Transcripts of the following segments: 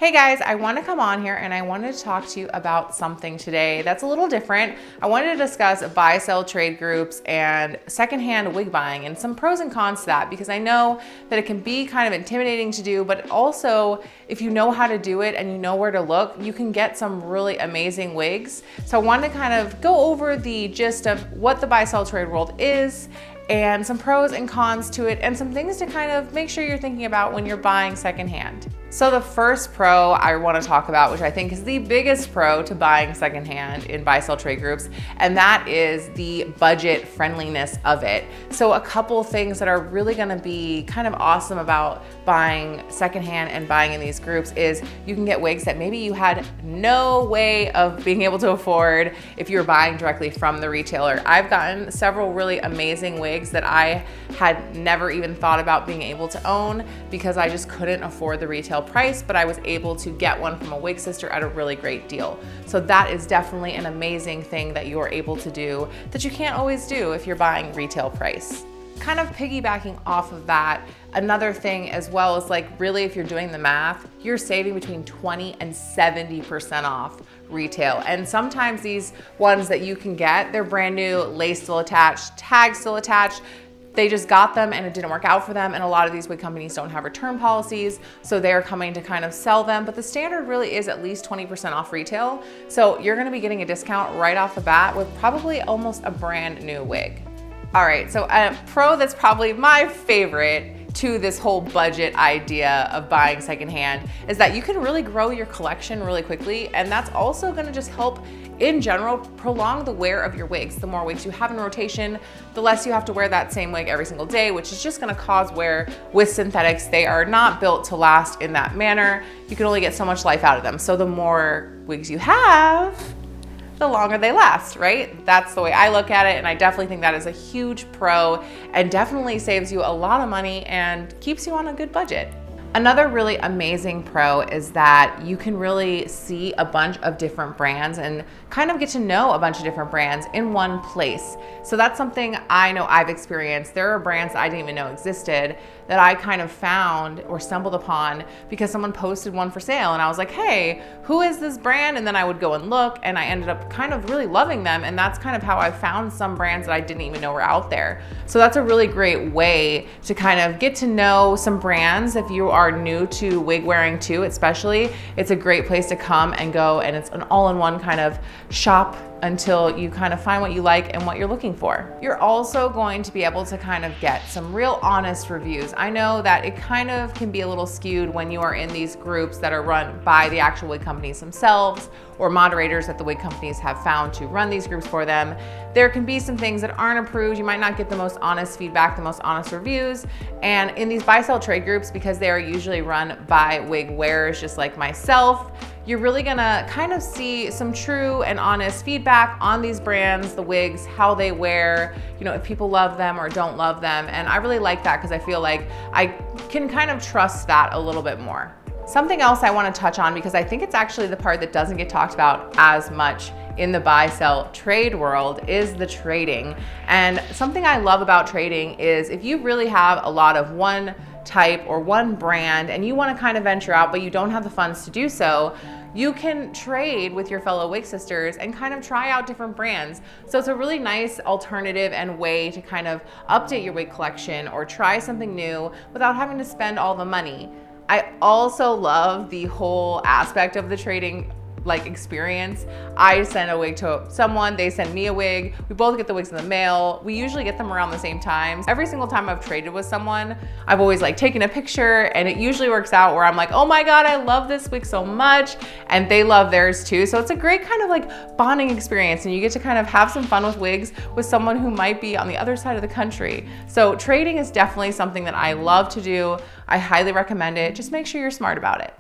Hey guys, I want to come on here and I wanted to talk to you about something today that's a little different. I wanted to discuss buy, sell, trade groups and secondhand wig buying and some pros and cons to that, because I know that it can be kind of intimidating to do, but also if you know how to do it and you know where to look, you can get some really amazing wigs. So I wanted to kind of go over the gist of what the buy, sell, trade world is and some pros and cons to it and some things to kind of make sure you're thinking about when you're buying secondhand. So the first pro I want to talk about, which I think is the biggest pro to buying secondhand in buy, sell, trade groups, and that is the budget friendliness of it. So a couple things that are really going to be kind of awesome about buying secondhand and buying in these groups is you can get wigs that maybe you had no way of being able to afford if you were buying directly from the retailer. I've gotten several really amazing wigs that I had never even thought about being able to own because I just couldn't afford the retail price, but I was able to get one from a wig sister at a really great deal. So that is definitely an amazing thing that you're able to do that you can't always do if you're buying retail price. Kind of piggybacking off of that, another thing as well is like really if you're doing the math, you're saving between 20 and 70% off retail. And sometimes these ones that you can get, they're brand new, lace still attached, tag still attached. They just got them and it didn't work out for them. And a lot of these wig companies don't have return policies. So they're coming to kind of sell them. But the standard really is at least 20% off retail. So you're gonna be getting a discount right off the bat with probably almost a brand new wig. All right, so a pro that's probably my favorite to this whole budget idea of buying secondhand is that you can really grow your collection really quickly. And that's also gonna just help in general prolong the wear of your wigs. The more wigs you have in rotation, the less you have to wear that same wig every single day, which is just gonna cause wear with synthetics. They are not built to last in that manner. You can only get so much life out of them. So the more wigs you have, the longer they last, right? That's the way I look at it, and I definitely think that is a huge pro and definitely saves you a lot of money and keeps you on a good budget. Another really amazing pro is that you can really see a bunch of different brands and kind of get to know a bunch of different brands in one place. So that's something I know I've experienced. There are brands that I didn't even know existed that I kind of found or stumbled upon because someone posted one for sale and I was like, hey, who is this brand? And then I would go and look and I ended up kind of really loving them. And that's kind of how I found some brands that I didn't even know were out there. So that's a really great way to kind of get to know some brands. If you are new to wig wearing too, especially, it's a great place to come and go, and it's an all-in-one kind of shop until you kind of find what you like and what you're looking for. You're also going to be able to kind of get some real honest reviews. I know that it kind of can be a little skewed when you are in these groups that are run by the actual wig companies themselves or moderators that the wig companies have found to run these groups for them. There can be some things that aren't approved. You might not get the most honest feedback, the most honest reviews. And in these buy, sell, trade groups, because they are usually run by wig wearers just like myself, you're really gonna kind of see some true and honest feedback on these brands, the wigs, how they wear, you know, if people love them or don't love them. And I really like that because I feel like I can kind of trust that a little bit more. Something else I want to touch on, because I think it's actually the part that doesn't get talked about as much in the buy, sell, trade world, is the trading. And something I love about trading is if you really have a lot of one type or one brand and you want to kind of venture out but you don't have the funds to do so, you can trade with your fellow wig sisters and kind of try out different brands. So it's a really nice alternative and way to kind of update your wig collection or try something new without having to spend all the money. I also love the whole aspect of the trading experience. I send a wig to someone, they send me a wig, we both get the wigs in the mail. We usually get them around the same time. Every single time I've traded with someone, I've always taken a picture, and it usually works out where I'm like, oh my God, I love this wig so much, and they love theirs too. So it's a great kind of bonding experience, and you get to kind of have some fun with wigs with someone who might be on the other side of the country. So trading is definitely something that I love to do. I highly recommend it. Just make sure you're smart about it.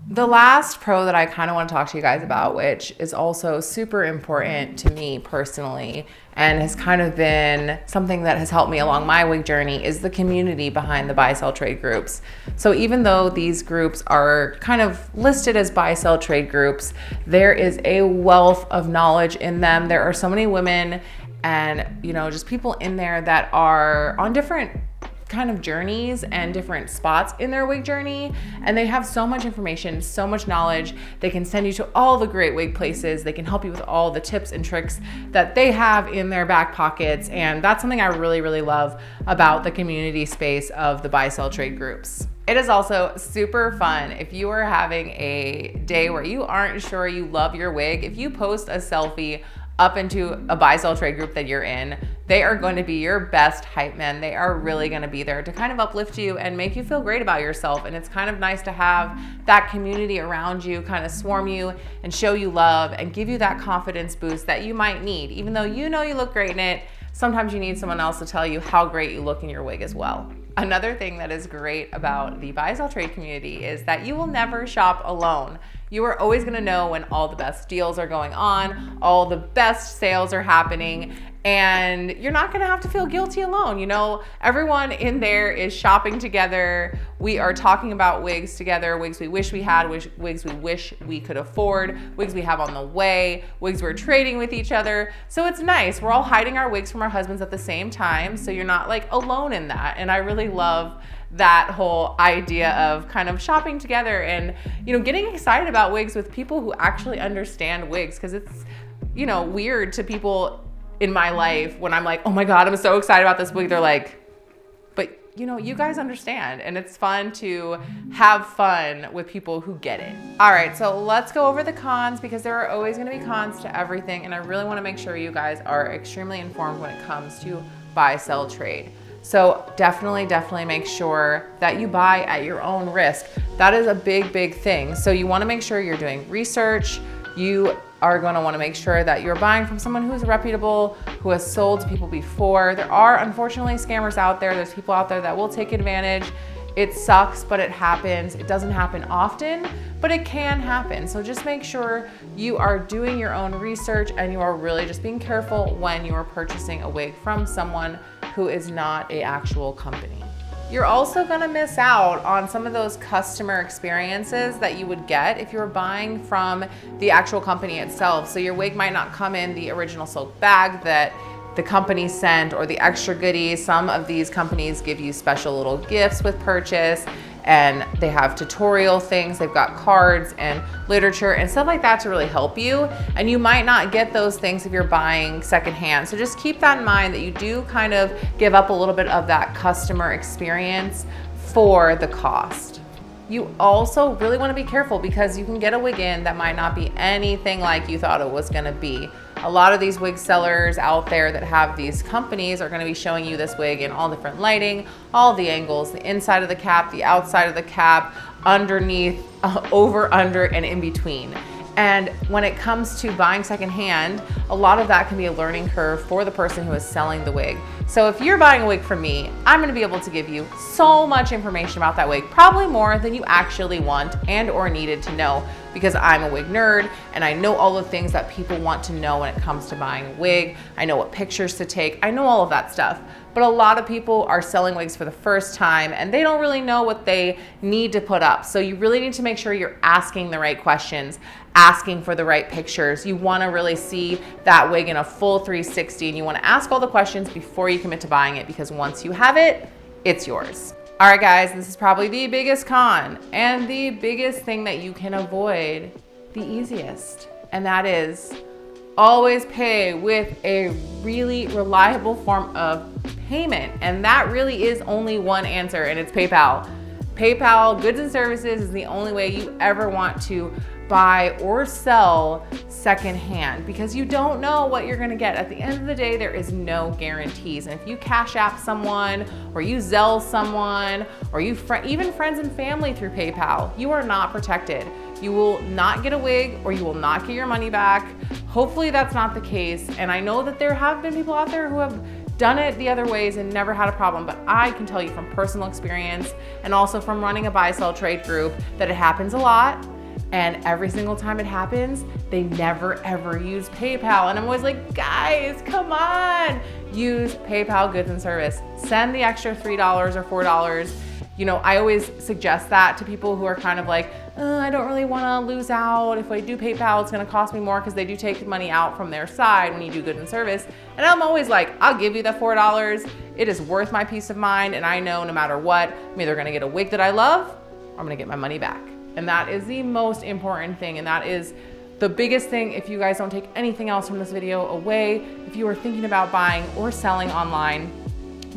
The last pro that I kind of want to talk to you guys about, which is also super important to me personally and has kind of been something that has helped me along my wig journey, is the community behind the buy, sell, trade groups. So even though these groups are kind of listed as buy, sell, trade groups, there is a wealth of knowledge in them. There are so many women and just people in there that are on different kind of journeys and different spots in their wig journey. And they have so much information, so much knowledge. They can send you to all the great wig places. They can help you with all the tips and tricks that they have in their back pockets. And that's something I really, really love about the community space of the buy, sell, trade groups. It is also super fun if you are having a day where you aren't sure you love your wig. If you post a selfie up into a buy, sell, trade group that you're in, they are going to be your best hype men. They are really going to be there to kind of uplift you and make you feel great about yourself. And it's kind of nice to have that community around you kind of swarm you and show you love and give you that confidence boost that you might need. Even though you know you look great in it, sometimes you need someone else to tell you how great you look in your wig as well. Another thing that is great about the buy, sell, trade community is that you will never shop alone. You are always gonna know when all the best deals are going on, all the best sales are happening, and you're not gonna have to feel guilty alone. You know, everyone in there is shopping together. We are talking about wigs together, wigs we wish we had, wigs we wish we could afford, wigs we have on the way, wigs we're trading with each other. So it's nice. We're all hiding our wigs from our husbands at the same time, so you're not like alone in that. And I really love that whole idea of kind of shopping together and, you know, getting excited about wigs with people who actually understand wigs, because it's, you know, weird to people in my life when I'm like, oh my God, I'm so excited about this wig. They're like, but you know, you guys understand. And it's fun to have fun with people who get it. All right, so let's go over the cons, because there are always gonna be cons to everything. And I really wanna make sure you guys are extremely informed when it comes to buy, sell, trade. So definitely make sure that you buy at your own risk. That is a big thing. So you wanna make sure you're doing research. You are gonna wanna make sure that you're buying from someone who's reputable, who has sold to people before. There are unfortunately scammers out there. There's people out there that will take advantage. It sucks, but it happens. It doesn't happen often, but it can happen. So just make sure you are doing your own research and you are really just being careful when you are purchasing a wig from someone who is not an actual company. You're also gonna miss out on some of those customer experiences that you would get if you were buying from the actual company itself. So your wig might not come in the original silk bag that the company sent or the extra goodies. Some of these companies give you special little gifts with purchase, and they have tutorial things. They've got cards and literature and stuff like that to really help you. And you might not get those things if you're buying secondhand. So just keep that in mind, that you do kind of give up a little bit of that customer experience for the cost. You also really want to be careful, because you can get a wig in that might not be anything like you thought it was going to be. A lot of these wig sellers out there that have these companies are going to be showing you this wig in all different lighting, all the angles, the inside of the cap, the outside of the cap, underneath, over, under, and in between. And when it comes to buying secondhand, a lot of that can be a learning curve for the person who is selling the wig. So if you're buying a wig from me, I'm gonna be able to give you so much information about that wig, probably more than you actually want and or needed to know, because I'm a wig nerd and I know all the things that people want to know when it comes to buying a wig. I know what pictures to take. I know all of that stuff. But a lot of people are selling wigs for the first time and they don't really know what they need to put up. So you really need to make sure you're asking the right questions, asking for the right pictures. You wanna really see that wig in a full 360, and you wanna ask all the questions before you commit to buying it, because once you have it, it's yours. All right, guys, this is probably the biggest con and the biggest thing that you can avoid, the easiest, and that is always pay with a really reliable form of payment. And that really is only one answer, and it's PayPal. PayPal goods and services is the only way you ever want to buy or sell secondhand, because you don't know what you're gonna get. At the end of the day, there is no guarantees. And if you Cash App someone, or you Zelle someone, or you even friends and family through PayPal, you are not protected. You will not get a wig, or you will not get your money back. Hopefully that's not the case. And I know that there have been people out there who have done it the other ways and never had a problem, but I can tell you from personal experience and also from running a buy sell trade group that it happens a lot. And every single time it happens, they never ever use PayPal. And I'm always like, guys, come on, use PayPal goods and service. Send the extra $3 or $4. You know, I always suggest that to people who are kind of like, I don't really wanna lose out. If I do PayPal, it's gonna cost me more because they do take money out from their side when you do goods and service. And I'm always like, I'll give you the $4. It is worth my peace of mind. And I know no matter what, I'm either gonna get a wig that I love, or I'm gonna get my money back. And that is the most important thing. And that is the biggest thing. If you guys don't take anything else from this video away, if you are thinking about buying or selling online,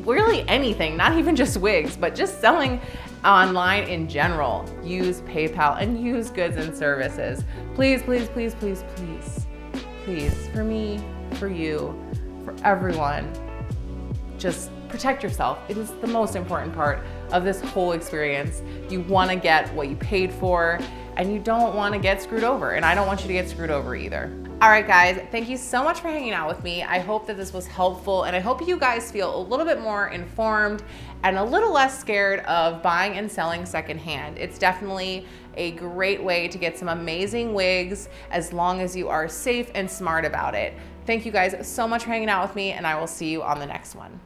really anything, not even just wigs, but just selling online in general, use PayPal and use goods and services. Please, please, please, please, please, please, for me, for you, for everyone, just protect yourself. It is the most important part of this whole experience. You want to get what you paid for, and you don't want to get screwed over. And I don't want you to get screwed over either. All right, guys, thank you so much for hanging out with me. I hope that this was helpful, and I hope you guys feel a little bit more informed and a little less scared of buying and selling secondhand. It's definitely a great way to get some amazing wigs as long as you are safe and smart about it. Thank you guys so much for hanging out with me, and I will see you on the next one.